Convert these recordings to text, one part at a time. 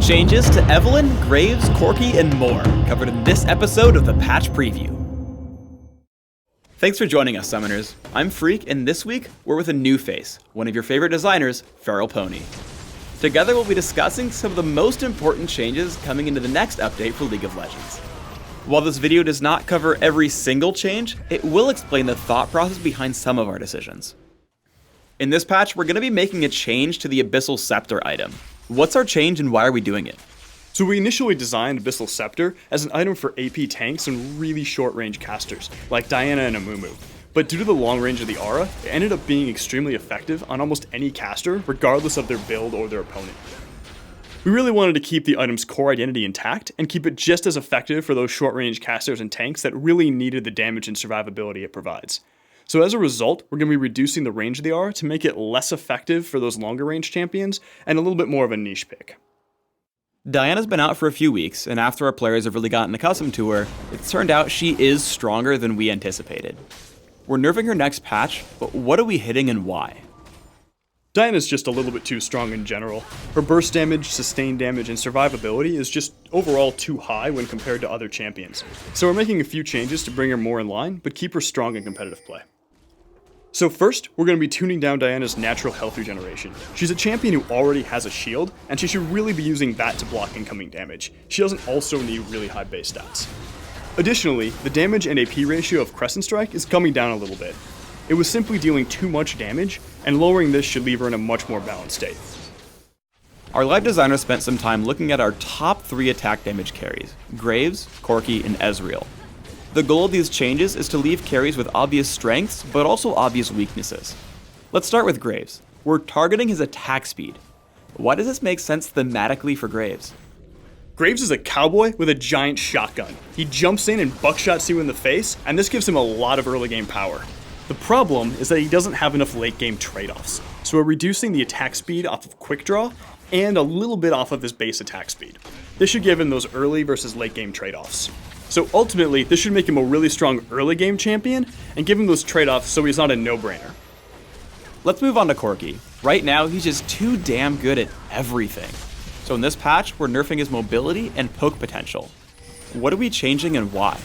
Changes to Evelyn, Graves, Corky, and more, covered in this episode of the Patch Preview. Thanks for joining us, Summoners. I'm Freak, and this week, we're with a new face, one of your favorite designers, Feral Pony. Together, we'll be discussing some of the most important changes coming into the next update for League of Legends. While this video does not cover every single change, it will explain the thought process behind some of our decisions. In this patch, we're going to be making a change to the Abyssal Scepter item. What's our change and why are we doing it? So we initially designed Abyssal Scepter as an item for AP tanks and really short-range casters, like Diana and Amumu. But due to the long range of the aura, it ended up being extremely effective on almost any caster, regardless of their build or their opponent. We really wanted to keep the item's core identity intact and keep it just as effective for those short-range casters and tanks that really needed the damage and survivability it provides. So as a result, we're going to be reducing the range of the aura to make it less effective for those longer range champions and a little bit more of a niche pick. Diana's been out for a few weeks, and after our players have really gotten accustomed to her, it's turned out she is stronger than we anticipated. We're nerfing her next patch, but what are we hitting and why? Diana's just a little bit too strong in general. Her burst damage, sustained damage, and survivability is just overall too high when compared to other champions. So we're making a few changes to bring her more in line, but keep her strong in competitive play. So first, we're going to be tuning down Diana's natural health regeneration. She's a champion who already has a shield, and she should really be using that to block incoming damage. She doesn't also need really high base stats. Additionally, the damage and AP ratio of Crescent Strike is coming down a little bit. It was simply dealing too much damage, and lowering this should leave her in a much more balanced state. Our live designer spent some time looking at our top 3 attack damage carries, Graves, Corky, and Ezreal. The goal of these changes is to leave carries with obvious strengths, but also obvious weaknesses. Let's start with Graves. We're targeting his attack speed. Why does this make sense thematically for Graves? Graves is a cowboy with a giant shotgun. He jumps in and buckshots you in the face, and this gives him a lot of early game power. The problem is that he doesn't have enough late game trade-offs, so we're reducing the attack speed off of quick draw and a little bit off of his base attack speed. This should give him those early versus late game trade-offs. So ultimately, this should make him a really strong early game champion and give him those trade-offs so he's not a no-brainer. Let's move on to Corky. Right now, he's just too damn good at everything. So in this patch, we're nerfing his mobility and poke potential. What are we changing and why?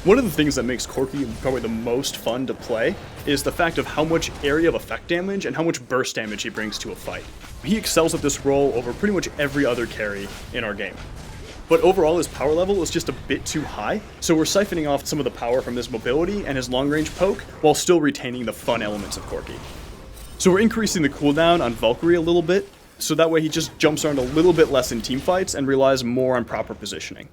One of the things that makes Corky probably the most fun to play is the fact of how much area of effect damage and how much burst damage he brings to a fight. He excels at this role over pretty much every other carry in our game. But overall, his power level is just a bit too high, so we're siphoning off some of the power from his mobility and his long-range poke, while still retaining the fun elements of Corky. So we're increasing the cooldown on Valkyrie a little bit, so that way he just jumps around a little bit less in teamfights and relies more on proper positioning.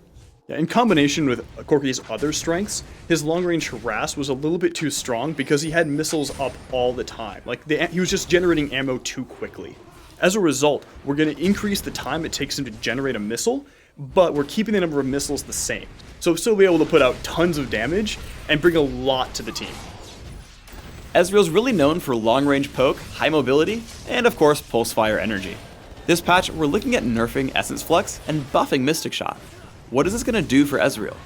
In combination with Corky's other strengths, his long-range harass was a little bit too strong because he had missiles up all the time. He was just generating ammo too quickly. As a result, we're going to increase the time it takes him to generate a missile, but we're keeping the number of missiles the same. So we'll still be able to put out tons of damage and bring a lot to the team. Ezreal's really known for long-range poke, high mobility, and of course pulse fire energy. This patch, we're looking at nerfing Essence Flux and buffing Mystic Shot. What is this going to do for Ezreal?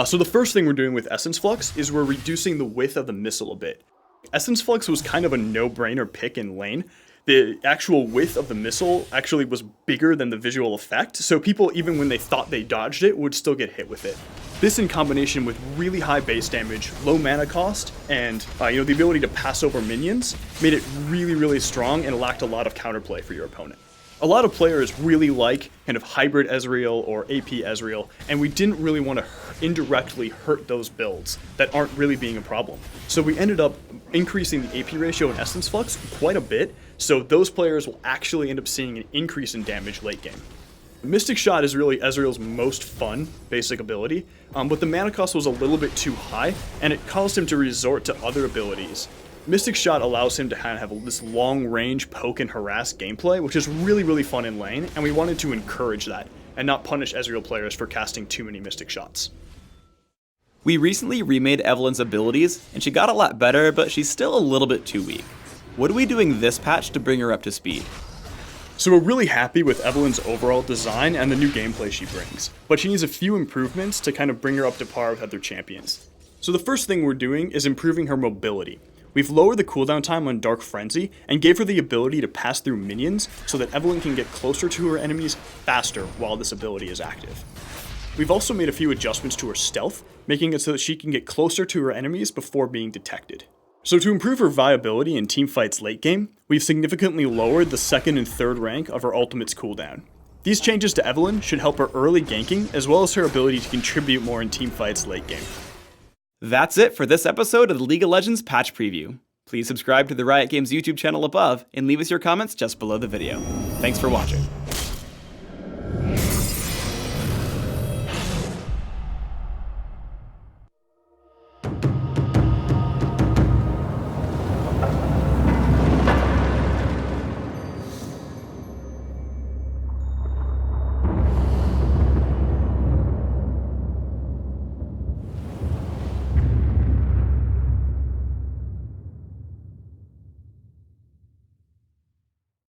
So the first thing we're doing with Essence Flux is we're reducing the width of the missile a bit. Essence Flux was kind of a no-brainer pick in lane. The actual width of the missile actually was bigger than the visual effect, so people, even when they thought they dodged it, would still get hit with it. This in combination with really high base damage, low mana cost, and the ability to pass over minions, made it really, really strong and lacked a lot of counterplay for your opponent. A lot of players really like kind of hybrid Ezreal or AP Ezreal, and we didn't really want to indirectly hurt those builds that aren't really being a problem. So we ended up increasing the AP ratio in Essence Flux quite a bit, so those players will actually end up seeing an increase in damage late game. Mystic Shot is really Ezreal's most fun basic ability, but the mana cost was a little bit too high, and it caused him to resort to other abilities. Mystic Shot allows him to kind of have this long-range poke and harass gameplay, which is really, really fun in lane, and we wanted to encourage that, and not punish Ezreal players for casting too many Mystic Shots. We recently remade Evelyn's abilities, and she got a lot better, but she's still a little bit too weak. What are we doing this patch to bring her up to speed? So we're really happy with Evelyn's overall design and the new gameplay she brings, but she needs a few improvements to kind of bring her up to par with other champions. So the first thing we're doing is improving her mobility. We've lowered the cooldown time on Dark Frenzy and gave her the ability to pass through minions so that Evelynn can get closer to her enemies faster while this ability is active. We've also made a few adjustments to her stealth, making it so that she can get closer to her enemies before being detected. So to improve her viability in teamfights late game, we've significantly lowered the second and third rank of her ultimate's cooldown. These changes to Evelynn should help her early ganking as well as her ability to contribute more in teamfights late game. That's it for this episode of the League of Legends Patch Preview. Please subscribe to the Riot Games YouTube channel above and leave us your comments just below the video. Thanks for watching.